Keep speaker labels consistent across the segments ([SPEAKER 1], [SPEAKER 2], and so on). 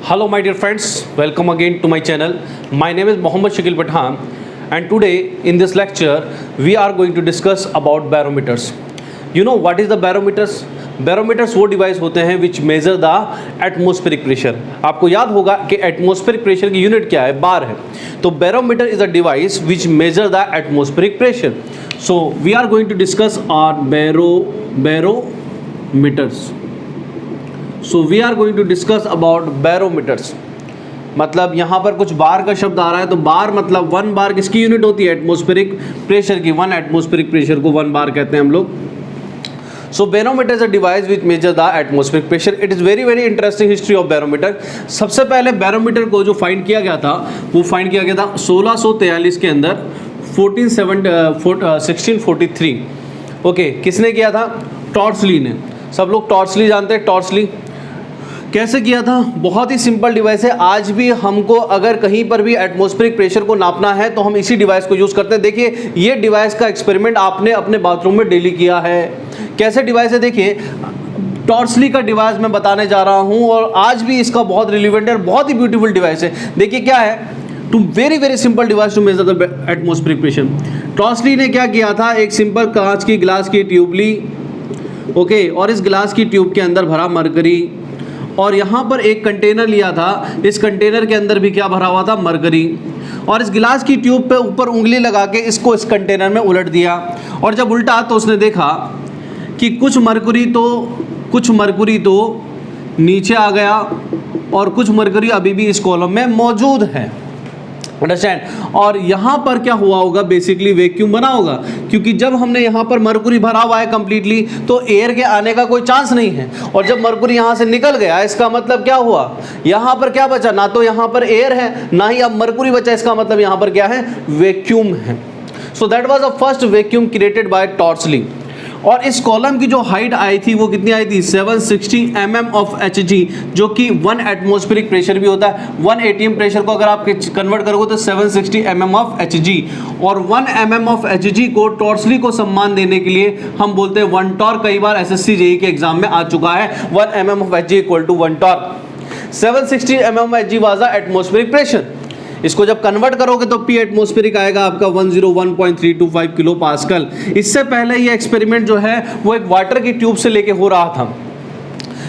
[SPEAKER 1] Hello my dear friends, welcome again to my channel. My name is Mohammad Shakil Pathan and today in this lecture we are going to discuss about barometers. You know what is the barometers? Barometers वो device होते हैं which measure the atmospheric pressure. आपको याद होगा कि atmospheric pressure की unit क्या है, बार है. तो barometer is a device which measure the atmospheric pressure. So we are going to discuss on barometers. So we are going to discuss about barometers. मतलब यहाँ पर कुछ बार का शब्द आ रहा है, तो बार मतलब वन बार किसकी यूनिट होती है? एटमॉस्फेरिक प्रेशर की. वन एटमॉस्फेरिक प्रेशर को वन बार कहते हैं हम लोग. So barometer is a device which measure the atmospheric pressure. It is very very interesting history of barometer. सबसे पहले बैरोमीटर को जो फाइंड किया गया था वो फाइंड किया गया था 1643 के अंदर 1643. ओके, किसने किया था? टॉर्सली ने. सब लोग टॉर्सली जानते हैं. टॉर्सली कैसे किया था? बहुत ही सिंपल डिवाइस है. आज भी हमको अगर कहीं पर भी एटमॉस्फेरिक प्रेशर को नापना है तो हम इसी डिवाइस को यूज़ करते हैं. देखिए ये डिवाइस का एक्सपेरिमेंट आपने अपने बाथरूम में डेली किया है. कैसे डिवाइस है? देखिए टॉर्सली का डिवाइस मैं बताने जा रहा हूँ और आज भी इसका बहुत रिलेवेंट है. बहुत ही ब्यूटीफुल डिवाइस है. देखिए क्या है, to very very simple device to measure the atmospheric pressure. Torricelli ने क्या किया था? एक सिंपल कांच की ग्लास की ट्यूब ली. ओके, और इस ग्लास की ट्यूब के अंदर भरा मरकरी और यहाँ पर एक कंटेनर लिया था. इस कंटेनर के अंदर भी क्या भरा हुआ था? मरकरी. और इस गिलास की ट्यूब पे ऊपर उंगली लगा के इसको इस कंटेनर में उलट दिया. और जब उल्टा तो उसने देखा कि कुछ मरकरी तो नीचे आ गया और कुछ मरकरी अभी भी इस कॉलम में मौजूद है. अंडरस्टैंड? और यहाँ पर क्या हुआ होगा? बेसिकली वैक्यूम बना होगा, क्योंकि जब हमने यहाँ पर मरकुरी भरा हुआ है कंप्लीटली तो एयर के आने का कोई चांस नहीं है. और जब मरकुरी यहाँ से निकल गया इसका मतलब क्या हुआ? यहाँ पर क्या बचा? ना तो यहाँ पर एयर है ना ही अब मरकुरी बचा. इसका मतलब यहाँ पर क्या है? वैक्यूम है. So that was the first vacuum created by Torricelli. और इस कॉलम की जो हाइट आई थी वो कितनी आई थी? 760 mm ऑफ Hg, जो कि 1 एटमॉस्फेरिक प्रेशर भी होता है. 1 atm प्रेशर को अगर आप कन्वर्ट करोगे तो 760 mm ऑफ Hg. और 1 mm ऑफ Hg को टॉर्सली को सम्मान देने के लिए हम बोलते हैं 1 टॉर्क. कई बार SSC JEE के एग्जाम में आ चुका है. 1 mm of Hg equal to 1 torr. 760 mm Hg was the atmospheric pressure. इसको जब कन्वर्ट करोगे तो पी एटमॉस्फेरिक आएगा आपका 101.325 किलो पास्कल. इससे पहले ये एक्सपेरिमेंट जो है वो एक वाटर की ट्यूब से लेके हो रहा था.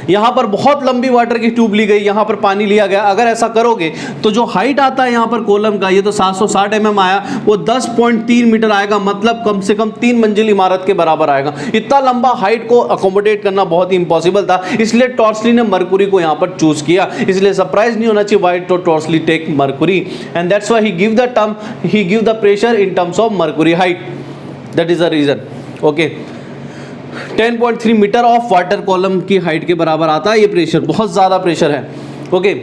[SPEAKER 1] यहाँ पर बहुत लंबी वाटर की ट्यूब ली गई, यहाँ पर पानी लिया गया. अगर ऐसा करोगे तो जो हाइट आता है यहाँ पर कॉलम का, ये तो 760 mm आया, वो 10.3 मीटर आएगा. मतलब कम से कम 3 मंजिल इमारत के बराबर आएगा. इतना लंबा हाइट को अकोमोडेट करना बहुत ही इंपॉसिबल था. इसलिए टॉर्सली ने मरकुरी को यहाँ पर चूज किया. इसलिए सरप्राइज नहीं होना चाहिए व्हाई तो Torricelli take mercury, and that's why he give the pressure in terms of mercury height. That is the reason. Okay, 10.3 metre of water column की हाइट के बराबर आता है ये प्रेशर. बहुत ज़्यादा प्रेशर है. ओके,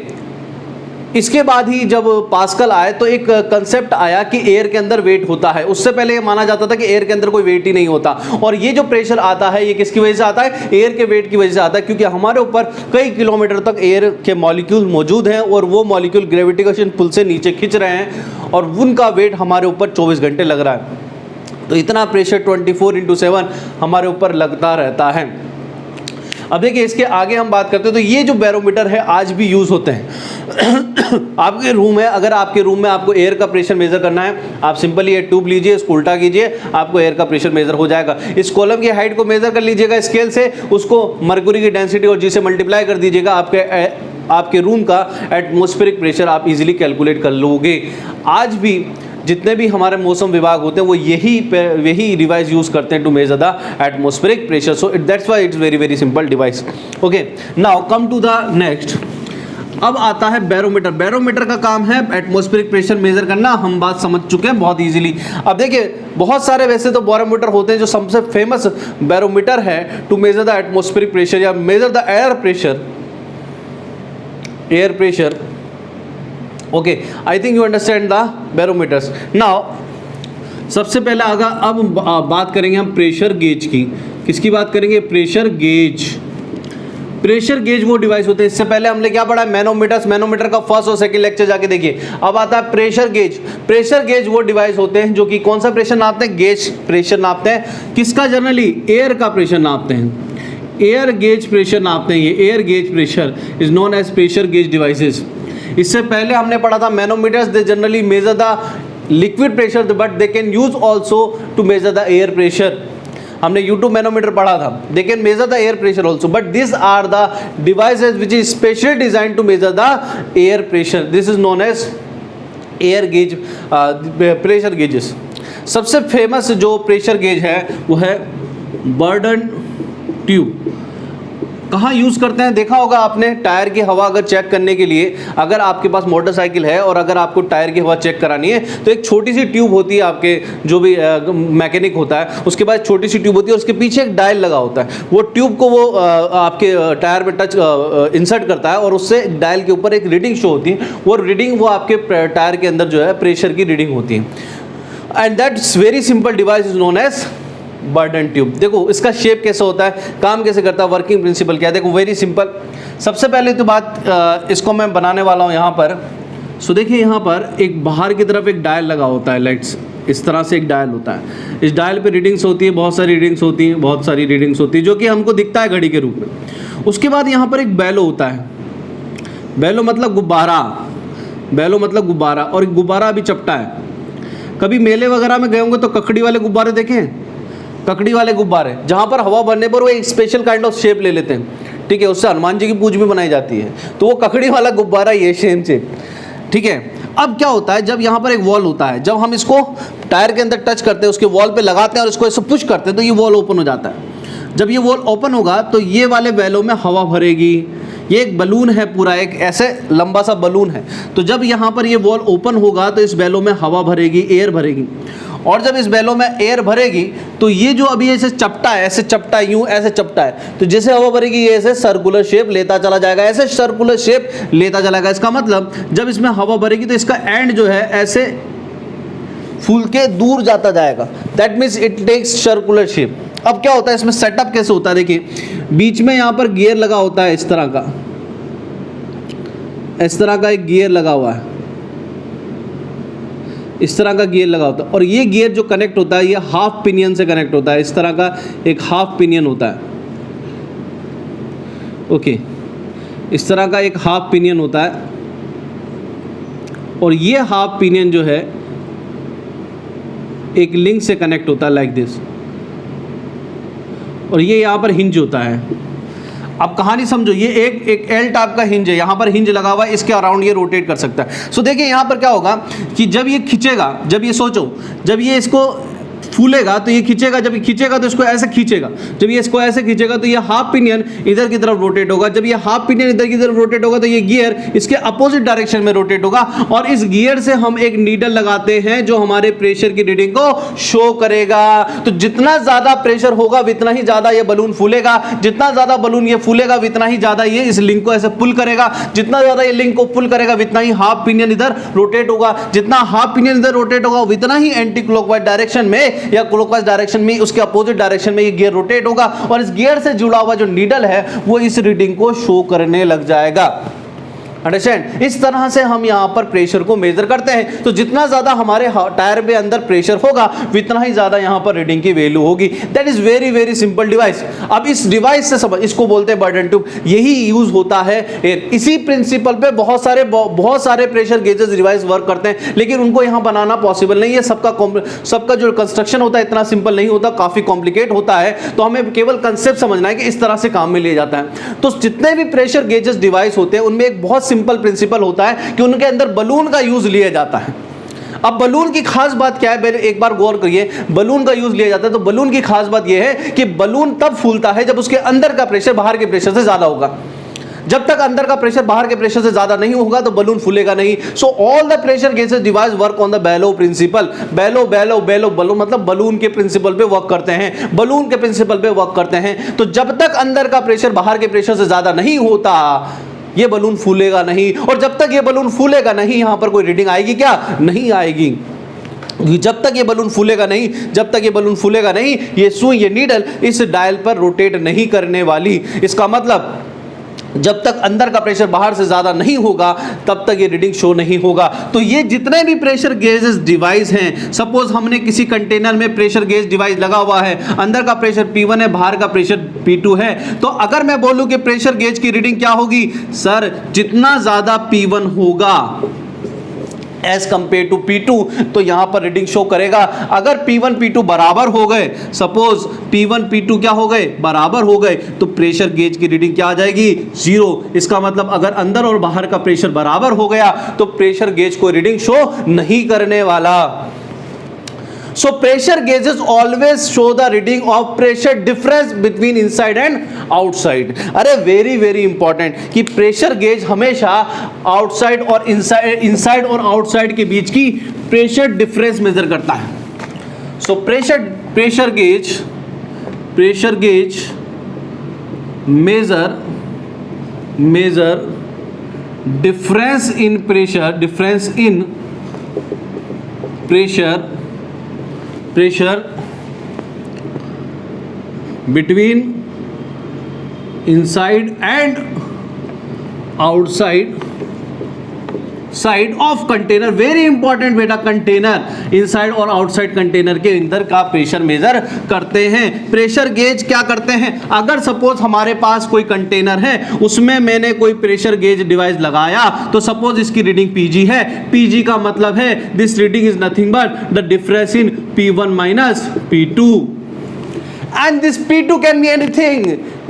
[SPEAKER 1] इसके बाद ही जब पास्कल आए तो एक कंसेप्ट आया कि एयर के अंदर वेट होता है. उससे पहले ये माना जाता था कि एयर के अंदर कोई वेट ही नहीं होता. और ये जो प्रेशर आता है ये किसकी वजह से आता है? एयर के वेट की वजह से आता है, क्योंकि हमारे ऊपर कई किलोमीटर तक एयर के मॉलिक्यूल मौजूद हैं और वो मॉलिक्यूल ग्रेविटेशन पुल से नीचे खींच रहे हैं और उनका वेट हमारे ऊपर 24 घंटे लग रहा है. तो इतना प्रेशर 24/7 हमारे ऊपर लगता रहता है. अब देखिए इसके आगे हम बात करते हैं. तो ये जो बैरोमीटर है आज भी यूज़ होते हैं. आपके रूम है, अगर आपके रूम में आपको एयर का प्रेशर मेज़र करना है, आप सिंपली ये ट्यूब लीजिए, इसको उल्टा कीजिए, आपको एयर का प्रेशर मेज़र हो जाएगा. इस कॉलम की हाइट को मेज़र कर लीजिएगा स्केल से, उसको मरकुरी की डेंसिटी और जी से मल्टीप्लाई कर दीजिएगा. आपके रूम का एटमॉस्फेरिक प्रेशर आप इजीली कैलकुलेट कर लोगे. आज भी जितने भी हमारे मौसम विभाग होते हैं वो यही डिवाइस यूज़ करते हैं to measure the atmospheric pressure. So that's why it's very very simple device. Okay, now come to the next. अब आता है बैरोमीटर. बैरोमीटर का काम है एटमॉस्फेरिक प्रेशर मेजर करना. हम बात समझ चुके हैं बहुत इजीली. अब देखिए बहुत सारे वैसे तो बैरोमीटर होते हैं. जो सबसे फेमस बैरोमीटर है to measure the atmospheric pressure या measure the air pressure. Okay, I think you understand the barometers. Now सबसे पहले अब बात करेंगे हम प्रेशर गेज की. किसकी बात करेंगे? Pressure gauge. प्रेशर गेज वो डिवाइस होते हैं. इससे पहले हमने क्या पढ़ा? मैनोमीटर्स. मैनोमीटर का फर्स्ट और सेकंड लेक्चर जाके देखिए. अब आता है प्रेशर गेज. प्रेशर गेज वो डिवाइस होते हैं जो कि कौन सा प्रेशर नापते हैं? गेज प्रेशर नापते हैं. किसका? जनरली एयर का प्रेशर नापते हैं. एयर गेज प्रेशर नापते हैं, ये air gauge pressure is known as pressure gauge devices. इससे पहले हमने पढ़ा था manometers, they generally measure the liquid pressure but they can use also to measure the air pressure. हमने U2 मैनोमीटर पढ़ा था, they can measure the air pressure also, but this are the devices which is specially design to measure the air pressure, this is known as air gauge pressure gauges. सबसे famous जो pressure gauge है वो है burden tube. कहाँ use करते हैं देखा होगा आपने, टायर की हवा अगर चेक करने के लिए, अगर आपके पास मोटरसाइकिल है और अगर आपको टायर की हवा चेक करानी है तो एक छोटी सी ट्यूब होती है, आपके जो भी मैकेनिक होता है उसके पास छोटी सी ट्यूब होती है, उसके पीछे एक डायल लगा होता है, वो ट्यूब को वो आपके टायर में टच इंसर्ट करता है और उससे डायल के ऊपर एक रीडिंग शो होती है, वो रीडिंग वो आपके टायर के अंदर जो है प्रेशर की रीडिंग होती है। And that's very simple device is known as Bourdon tube. देखो इसका शेप कैसे होता है, काम कैसे करता है, वर्किंग प्रिंसिपल क्या है, देखो वेरी सिंपल। सबसे पहले तो बात इसको मैं बनाने वाला हूँ यहाँ पर। सो देखिए यहाँ पर एक बाहर की तरफ एक डायल लगा होता है, लाइट्स इस तरह से एक डायल होता है, इस डायल पे रीडिंग्स होती है, बहुत सारी रीडिंग्स होती हैं, बहुत सारी रीडिंग्स होती है जो कि हमको दिखता है घड़ी के रूप में। उसके बाद यहाँ पर एक बैलो होता है, बैलो मतलब गुब्बारा, बैलो मतलब गुब्बारा, और गुब्बारा अभी चपटा है। कभी मेले वगैरह में गए होंगे तो ककड़ी वाले गुब्बारे देखें, ककड़ी वाले गुब्बारे जहाँ पर हवा भरने पर वो एक स्पेशल काइंड ऑफ शेप ले लेते हैं, ठीक है, उससे हनुमान जी की पूज भी बनाई जाती है, तो वो ककड़ी वाला गुब्बारा ये सेम से, ठीक है। अब क्या होता है, जब यहाँ पर एक वॉल होता है, जब हम इसको टायर के अंदर टच करते हैं, उसके वॉल पे लगाते हैं और इसको ऐसे पुश करते हैं तो ये वॉल ओपन हो जाता है। जब ये वॉल ओपन होगा तो ये वाले बैलों में हवा भरेगी, ये एक बलून है पूरा, एक ऐसे लंबा सा बलून है, तो जब यहाँ पर ये वॉल ओपन होगा तो इस बैलों में हवा भरेगी, एयर भरेगी, और जब इस बैलों में एयर भरेगी तो ये जो अभी ऐसे चपटा है, ऐसे चपटा है, यूं ऐसे चपटा है, तो जैसे हवा भरेगी ये ऐसे सर्कुलर शेप लेता चला जाएगा, ऐसे सर्कुलर शेप लेता चला जाएगा। इसका मतलब जब इसमें हवा भरेगी तो इसका एंड जो है ऐसे फूल के दूर जाता जाएगा, that means it takes circular shape. अब क्या होता है इसमें सेटअप कैसे होता है, देखिए बीच में यहाँ पर गियर लगा होता है, इस तरह का, इस तरह का एक गियर लगा हुआ है, इस तरह का गियर लगा होता है, और ये गियर जो कनेक्ट होता है ये हाफ पिनियन से कनेक्ट होता है, इस तरह का एक हाफ पिनियन होता है, ओके, इस तरह का एक हाफ पिनियन होता है, और ये हाफ पिनियन जो है एक लिंक से कनेक्ट होता है लाइक दिस, और ये यहाँ पर हिंज होता है। अब कहानी समझो, ये एक एल टाइप का हिंज है, यहाँ पर हिंज लगा हुआ है, इसके अराउंड ये रोटेट कर सकता है। सो देखिए यहाँ पर क्या होगा कि जब ये खींचेगा, जब ये सोचो, जब ये इसको फूलेगा तो ये खींचेगा, जब ये खींचेगा तो इसको ऐसे खींचेगा, जब ये इसको ऐसे खींचेगा तो ये हाफ पिनियन इधर की तरफ रोटेट होगा, जब ये हाफ पिनियन इधर की तरफ रोटेट होगा तो ये गियर इसके अपोजिट डायरेक्शन में रोटेट होगा, और इस गियर से हम एक नीडल लगाते हैं जो हमारे प्रेशर की रीडिंग को शो करेगा। तो जितना ज्यादा प्रेशर होगा उतना ही ज्यादा ये बलून फूलेगा, जितना ज्यादा बलून ये फूलेगा उतना ही ज्यादा ये इस लिंक को ऐसे पुल करेगा, जितना ज्यादा ये लिंक को पुल करेगा उतना ही हाफ पिनियन इधर रोटेट होगा, जितना हाफ पिनियन इधर रोटेट होगा उतना ही एंटी क्लॉकवाइज डायरेक्शन में या क्लॉकवाइज डायरेक्शन में, उसके अपोजिट डायरेक्शन में ये गियर रोटेट होगा, और इस गियर से जुड़ा हुआ जो नीडल है वो इस रीडिंग को शो करने लग जाएगा। अंडरस्टैंड? इस तरह से हम यहाँ पर प्रेशर को मेजर करते हैं। तो जितना ज्यादा हमारे टायर में अंदर प्रेशर होगा उतना ही ज्यादा यहाँ पर रीडिंग की वैल्यू होगी। That is very very simple device. अब इस डिवाइस से समझ, इसको बोलते हैं बर्डन ट्यूब, यही यूज होता है। इसी प्रिंसिपल पे बहुत सारे प्रेशर गेजेस डिवाइस वर्क करते हैं, लेकिन उनको यहाँ बनाना पॉसिबल नहीं है। सबका जो कंस्ट्रक्शन होता है इतना सिंपल नहीं होता, काफी कॉम्प्लिकेट होता है। तो हमें केवल कंसेप्ट समझना है कि इस तरह से काम में लिया जाता है। तो जितने भी प्रेशर गेजेस डिवाइस होते हैं उनमें एक बहुत सिंपल प्रिंसिपल होता है कि उनके अंदर बलून का यूज लिया जाता है। अब बलून की खास बात क्या है, पहले एक बार गौर करिए। बलून का यूज लिया जाता है तो बलून की खास बात यह है कि बलून तब फूलता है जब उसके अंदर का प्रेशर बाहर के प्रेशर से ज्यादा होगा। जब तक अंदर का प्रेशर बाहर के प्रेशर से ज्यादा नहीं होगा तो बलून फूलेगा नहीं। So all the pressure gauges device work on the bellow principle. Bellow bellow bellow balloon मतलब बलून के प्रिंसिपल पे वर्क करते हैं, बलून के प्रिंसिपल पे वर्क करते हैं। तो जब तक अंदर का प्रेशर बाहर के प्रेशर से ज्यादा नहीं होता ये बलून फूलेगा नहीं, और जब तक ये बलून फूलेगा नहीं यहां पर कोई रीडिंग आएगी क्या? नहीं आएगी। जब तक ये बलून फूलेगा नहीं, जब तक ये बलून फूलेगा नहीं, ये सुई, ये नीडल इस डायल पर रोटेट नहीं करने वाली। इसका मतलब जब तक अंदर का प्रेशर बाहर से ज़्यादा नहीं होगा तब तक ये रीडिंग शो नहीं होगा। तो ये जितने भी प्रेशर गेजेस डिवाइस हैं, सपोज हमने किसी कंटेनर में प्रेशर गेज डिवाइस लगा हुआ है, अंदर का प्रेशर P1 है, बाहर का प्रेशर P2 है, तो अगर मैं बोलूं कि प्रेशर गेज की रीडिंग क्या होगी, सर जितना ज़्यादा P1 होगा एज कंपेयर टू P2 तो यहां पर रीडिंग शो करेगा। अगर P1 P2 बराबर हो गए, सपोज P1 P2 क्या हो गए, बराबर हो गए, तो प्रेशर गेज की रीडिंग क्या आ जाएगी, 0। इसका मतलब अगर अंदर और बाहर का प्रेशर बराबर हो गया तो प्रेशर गेज को रीडिंग शो नहीं करने वाला। So pressure gauges always show the reading of pressure difference between inside and outside। अरे very important कि प्रेशर गेज हमेशा आउटसाइड और इनसाइड और आउटसाइड के बीच की प्रेशर डिफरेंस मेजर करता है। So pressure gauge measure difference in pressure between inside and outside side of container. Very important बेटा, कंटेनर इनसाइड और आउटसाइड कंटेनर के अंदर का प्रेशर मेजर करते हैं। प्रेशर गेज क्या करते हैं, अगर सपोज हमारे पास कोई कंटेनर है, उसमें मैंने कोई प्रेशर गेज डिवाइस लगाया, तो सपोज इसकी रीडिंग Pg है। Pg का मतलब है this reading is nothing but the difference in P1 minus P2 and this P2 can be anything,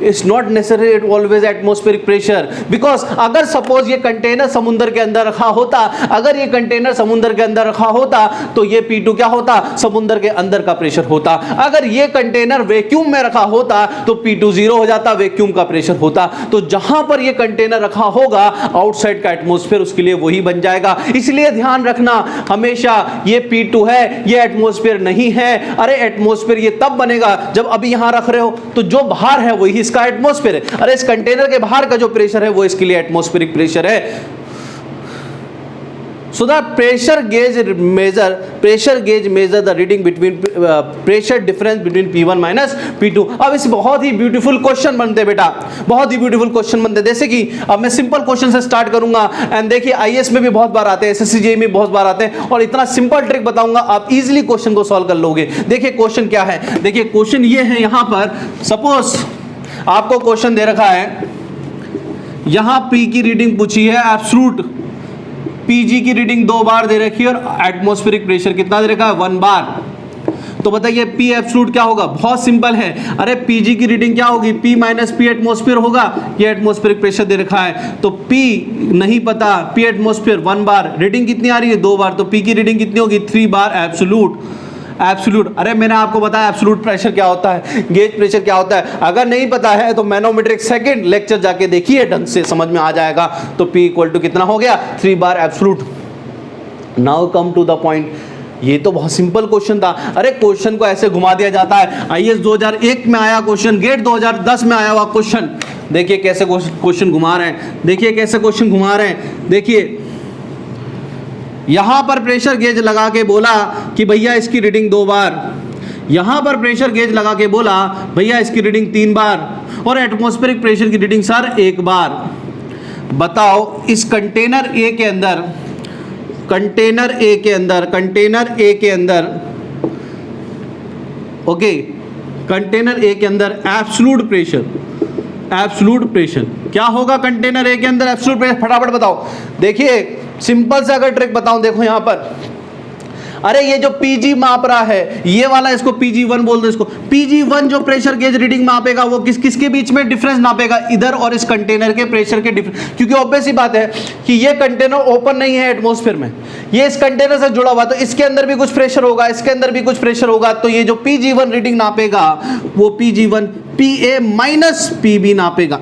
[SPEAKER 1] it's not necessary always atmospheric pressure, because अगर suppose ये container समुद्र के अंदर रखा होता, अगर ये कंटेनर समुद्र के अंदर रखा होता तो ये P2 क्या होता, समुद्र के अंदर का प्रेशर होता। अगर ये कंटेनर वैक्यूम में रखा होता तो P2 0 हो जाता, वैक्यूम का प्रेशर होता। तो जहां पर ये कंटेनर रखा होगा आउटसाइड का एटमॉस्फेयर उसके लिए वही बन जाएगा। इसलिए ध्यान रखना हमेशा ये P2 है, ये एटमॉस्फेयर नहीं है। अरे एटमॉस्फेयर ये तब बनेगा जब अभी यहां रख रहे हो तो जो बाहर है वही इसका एटमॉस्फेयर है। अरे इस कंटेनर के बाहर का जो प्रेशर है वो इसके लिए एटमॉस्फेरिक प्रेशर है। So the pressure gauge measure the reading between pressure difference between P1 minus P2। अब इस बहुत ही ब्यूटीफुल क्वेश्चन बनते हैं बेटा, बहुत ही ब्यूटीफुल क्वेश्चन बनते हैं। जैसे कि अब मैं सिंपल क्वेश्चन से स्टार्ट करूंगा एंड देखिए आईएएस में भी बहुत बार आते हैं, SSC में बहुत बार आते हैं, और इतना सिंपल ट्रिक बताऊंगा आप इजीली क्वेश्चन को सॉल्व कर लोगे। देखिए क्वेश्चन क्या है, देखिए क्वेश्चन ये है, यहां पर सपोज आपको क्वेश्चन दे रखा है, यहां P की रीडिंग पूछी है, एब्सोल्यूट Pg की रीडिंग 2 बार दे रखी है और एटमॉस्फेरिक प्रेशर कितना दे रखा है, 1 बार। तो बताइए P एब्सोल्यूट क्या होगा, बहुत सिंपल है। अरे Pg की रीडिंग क्या होगी, P माइनस P एटमॉस्फेयर होगा, ये एटमॉस्फेरिक प्रेशर दे रखा है। तो P नहीं पता, P एटमॉस्फेयर 1 बार, रीडिंग कितनी आ रही है, 2 बार, तो P की रीडिंग कितनी होगी, 3 बार एब्सोल्यूट। अरे मैंने आपको बताया एब्सोल्यूट प्रेशर क्या होता है, गेज प्रेशर क्या होता है। अगर नहीं पता है तो मैनोमेट्रिक सेकंड लेक्चर जाके देखिए, ढंग से समझ में आ जाएगा। तो P इक्वल टू कितना हो गया, 3 bar absolute. Now come to the point, ये तो बहुत सिंपल क्वेश्चन था। अरे क्वेश्चन को ऐसे घुमा दिया जाता है। आईएएस 2001 में आया क्वेश्चन, गेट 2010 में आया हुआ क्वेश्चन, देखिए कैसे क्वेश्चन घुमा रहे हैं, देखिए कैसे क्वेश्चन घुमा रहे हैं। देखिए यहां पर प्रेशर गेज लगा के बोला कि भैया इसकी रीडिंग 2 बार, यहां पर प्रेशर गेज लगा के बोला भैया इसकी रीडिंग 3 बार, और एटमॉस्फेरिक प्रेशर की रीडिंग सर 1 बार। बताओ इस कंटेनर ए के अंदर, ओके, कंटेनर ए के अंदर एब्सोल्यूट प्रेशर क्या होगा, कंटेनर ए के अंदर एब्सोल्यूट प्रेशर, फटाफट बताओ। देखिए सिंपल सा अगर ट्रिक बताऊं, देखो यहां पर, अरे ये जो Pg माप रहा है, ये वाला इसको Pg1 बोल दो, इसको Pg1 जो प्रेशर गेज रीडिंग मापेगा वो किसके बीच में डिफरेंस नापेगा, इधर और इस कंटेनर के प्रेशर के डिफरेंस। क्योंकि ऑब्वियस ही बात है कि ये कंटेनर ओपन नहीं है एटमॉस्फेयर में, ये इस कंटेनर से जुड़ा हुआ, तो इसके अंदर भी कुछ प्रेशर होगा, इसके अंदर भी कुछ प्रेशर होगा। तो ये जो Pg1 रीडिंग नापेगा वो Pg1 Pa माइनस Pb नापेगा।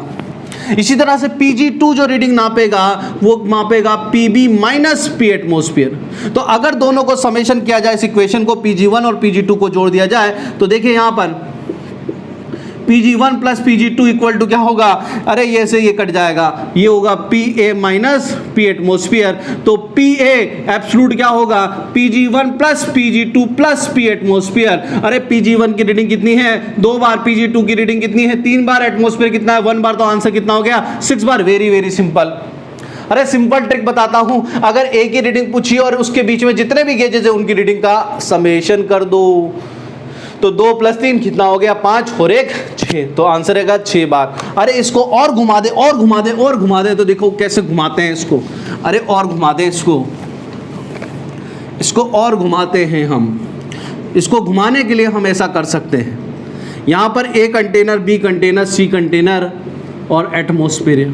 [SPEAKER 1] इसी तरह से Pg2 जो रीडिंग नापेगा वो मापेगा Pb माइनस P एटमॉस्फेयर। तो अगर दोनों को समेशन किया जाए, इस इक्वेशन को Pg1 और Pg2 को जोड़ दिया जाए, तो देखिए यहां पर Pg1 plus Pg2 equal to क्या होगा, अरे ये से ये कट जाएगा, ये होगा Pa माइनस P एटमोस्फियर। तो Pa एब्सोल्यूट क्या होगा, Pg1 plus Pg2 plus P atmosphere. अरे Pg1 की रीडिंग कितनी है 2 बार, Pg2 की रीडिंग कितनी है 3 बार, एटमोस्फियर कितना है 1 बार, तो आंसर कितना हो गया 6 बार। Very very simple. अरे सिंपल ट्रिक बताता हूं, अगर ए की रीडिंग पूछी और उसके बीच में जितने भी गेजेस है उनकी रीडिंग का समेशन कर दो, तो 2 + 3 कितना हो गया 5 और 1 6, तो आंसर रहेगा 6 बार। अरे इसको और घुमा दे और घुमा दे और घुमा दे, तो देखो कैसे घुमाते हैं इसको। अरे और घुमा दे इसको और घुमाते हैं हम। इसको घुमाने के लिए हम ऐसा कर सकते हैं, यहाँ पर A container, B container, C container और एटमोस्फेयर है।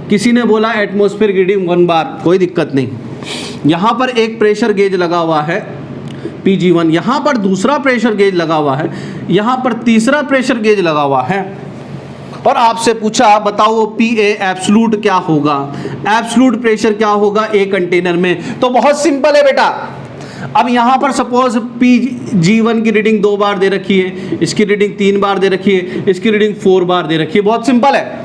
[SPEAKER 1] किसी ने बोला एटमोस्फेयर रीडिंग 1 बार, कोई दिक्कत नहीं। यहाँ पर एक प्रेशर गेज लगा हुआ है Pg1, यहाँ पर दूसरा प्रेशर गेज लगा हुआ है, यहाँ पर तीसरा प्रेशर गेज लगा हुआ है, और आपसे पूछा बताओ Pa एब्सोल्यूट क्या होगा, एब्सोल्यूट प्रेशर क्या होगा ए कंटेनर में। तो बहुत सिंपल है बेटा। अब यहाँ पर सपोज Pg1 की रीडिंग 2 बार दे रखी है, इसकी रीडिंग 3 बार दे रखी है, इसकी रीडिंग 4 बार दे रखी है। बहुत सिंपल है।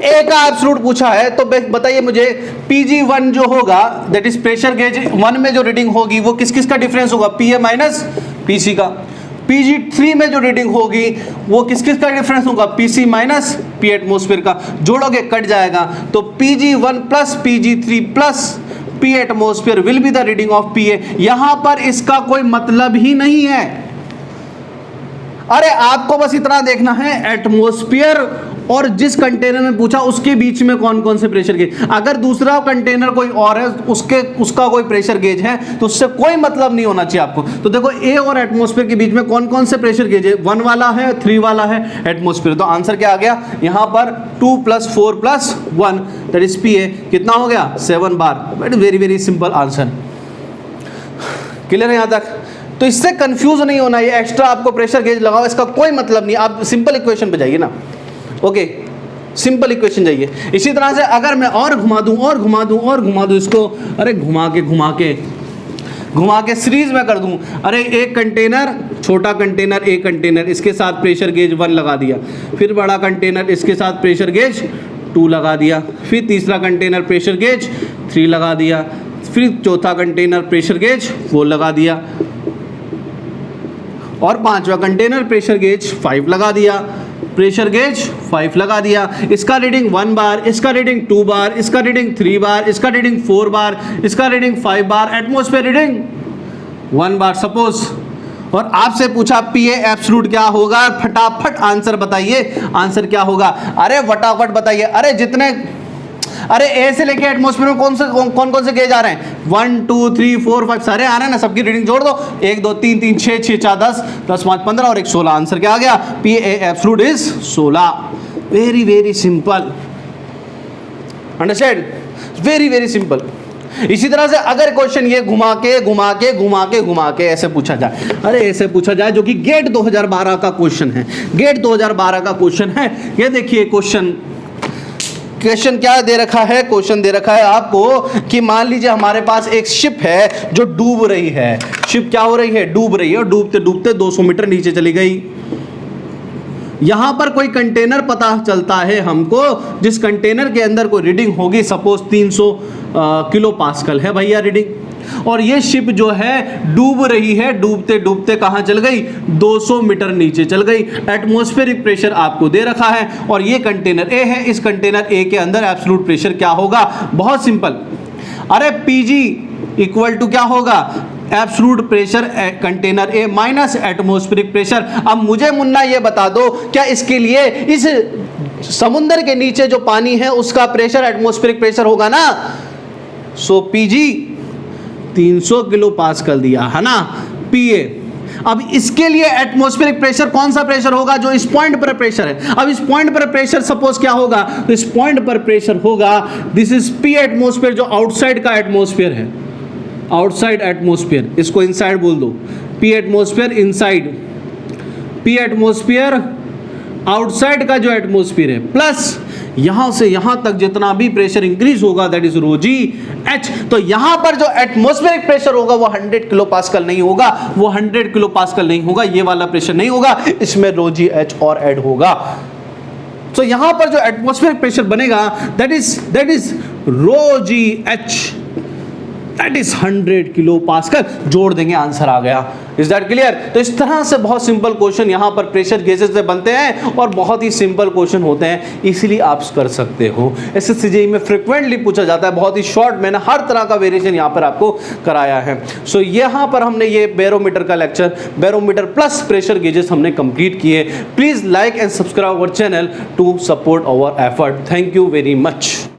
[SPEAKER 1] ए का एब्सोल्यूट पूछा है, तो बताइए मुझे Pg1 जो होगा दैट इज प्रेशर गेज 1 में जो रीडिंग होगी वो किस किस का डिफरेंस होगा, Pa माइनस Pc का। Pg3 में जो रीडिंग होगी वो किस किस का डिफरेंस होगा, Pc माइनस P एटमोस्फेयर का। जोड़ोगे कट जाएगा, तो Pg1 plus Pg3 plus P atmosphere will be the reading of Pa। यहां पर इसका कोई मतलब ही नहीं है। अरे आपको बस इतना देखना है एटमोस्फियर और जिस कंटेनर में पूछा उसके बीच में कौन कौन से प्रेशर गेज। अगर दूसरा कंटेनर कोई और है उसका कोई प्रेशर गेज है तो उससे कोई मतलब नहीं होना चाहिए आपको। तो देखो ए और एटमोस्फेयर के बीच में कौन कौन से प्रेशर गेज है, 1 वाला है, 3 वाला है एटमोस्फेयर। तो आंसर क्या आ गया यहाँ पर 2 + 4 + 1 दैट इज Pa। कितना हो गया 7 bar. Very very simple answer. Clear है यहाँ तक? तो इससे कंफ्यूज नहीं होना, ये एक्स्ट्रा आपको प्रेशर गेज लगाओ इसका कोई मतलब नहीं। आप सिंपल इक्वेशन पे जाइए ना, ओके सिंपल इक्वेशन जाइए। इसी तरह से अगर मैं और घुमा दूं और घुमा दूं और घुमा दूं इसको, अरे घुमा के सीरीज में कर दूं। अरे एक कंटेनर, छोटा कंटेनर, एक कंटेनर, इसके साथ प्रेशर गेज 1 लगा दिया, फिर बड़ा कंटेनर इसके साथ प्रेशर गेज 2 लगा दिया, फिर तीसरा कंटेनर प्रेशर गेज 3 लगा दिया, फिर चौथा कंटेनर प्रेशर गेज 4 लगा दिया, और 5वां कंटेनर प्रेशर गेज 5 लगा दिया, प्रेशर गेज 5 लगा दिया। इसका रीडिंग 1 बार, इसका रीडिंग 2 बार, इसका रीडिंग 3 बार, इसका रीडिंग 4 बार, इसका रीडिंग 5 बार, एटमोस्फेयर रीडिंग 1 बार सपोज। और आपसे पूछा Pa एब्सोल्यूट क्या होगा, फटाफट आंसर बताइए, आंसर क्या होगा। अरे फटाफट बताइए। अरे जितने, अरे ए से लेके एटमोस्फेयर में कौन कौन से गेज आ रहे हैं, 1 2 3 4 5 सारे आ रहे हैं ना, सबकी रीडिंग जोड़ दो, 1 2 3 3 6 6 4 10 10 5 15 और 1 16। आंसर क्या आ गया, Pa absolute is 16। Very very simple, understand, very very simple. इसी तरह से अगर क्वेश्चन ये घुमा के ऐसे पूछा जाए, अरे ऐसे पूछा जाए जो कि गेट 2012 का क्वेश्चन है, गेट 2012 का क्वेश्चन है। ये देखिए क्वेश्चन क्या दे रखा है, क्वेश्चन दे रखा है आपको कि मान लीजिए हमारे पास एक शिप है जो डूब रही है। शिप क्या हो रही है, डूब रही है, और डूबते डूबते 200 मीटर नीचे चली गई। यहां पर कोई कंटेनर पता चलता है हमको, जिस कंटेनर के अंदर कोई रीडिंग होगी, सपोज 300 किलो पास्कल है भैया रीडिंग, और ये शिप जो है डूब रही है, डूबते डूबते कहां चल गई, 200 मीटर नीचे चल गई। एटमॉस्फेरिक प्रेशर आपको दे रखा है और ये कंटेनर ए है, इस कंटेनर ए के अंदर एब्सोल्यूट प्रेशर क्या होगा, बहुत सिंपल। अरे Pg इक्वल टू क्या होगा, absolute pressure container A minus atmospheric pressure. अब मुझे मुन्ना ये बता दो, क्या इसके लिए इस समुद्र के नीचे जो पानी है उसका प्रेशर एटमॉस्फेरिक प्रेशर होगा ना। सो Pg 300 किलो पास्कल दिया है ना, Pa। अब इसके लिए एटमॉस्फेरिक प्रेशर कौन सा प्रेशर होगा, जो इस पॉइंट पर प्रेशर है। अब इस पॉइंट पर प्रेशर सपोज क्या होगा, तो इस पॉइंट पर प्रेशर होगा, दिस इज P एटमॉस्फेयर, जो आउटसाइड का एटमॉस्फेयर है, आउटसाइड एटमॉस्फेयर, इसको इनसाइड बोल दो, P atmosphere inside, P atmosphere outside का जो एटमॉस्फेयर है, प्लस यहां से यहां तक जितना भी प्रेशर इंक्रीज होगा that is rho g h. तो यहां पर जो एटमॉस्फेरिक प्रेशर होगा वो 100 किलो पास्कल नहीं होगा, वो 100 किलो पास्कल नहीं होगा, ये वाला प्रेशर नहीं होगा, इसमें रो जी एच और ऐड होगा। तो यहां पर जो एटमॉस्फेरिक प्रेशर बनेगा that is rho g h, that is 100 kilo pascal. जोड़ देंगे, आंसर आ गया। Is that clear? तो इस तरह से बहुत सिंपल क्वेश्चन यहां पर प्रेशर गेजेस से बनते हैं और बहुत ही सिंपल क्वेश्चन होते हैं, इसीलिए आप कर सकते हो। एसएससी में फ्रिक्वेंटली पूछा जाता है, बहुत ही शॉर्ट, मैंने हर तरह का वेरिएशन यहां पर आपको कराया है। सो यहां पर हमने ये बैरोमीटर का lecture, barometer plus pressure gauges हमने कंप्लीट किए। Please like and subscribe our channel to support our effort. Thank you very much.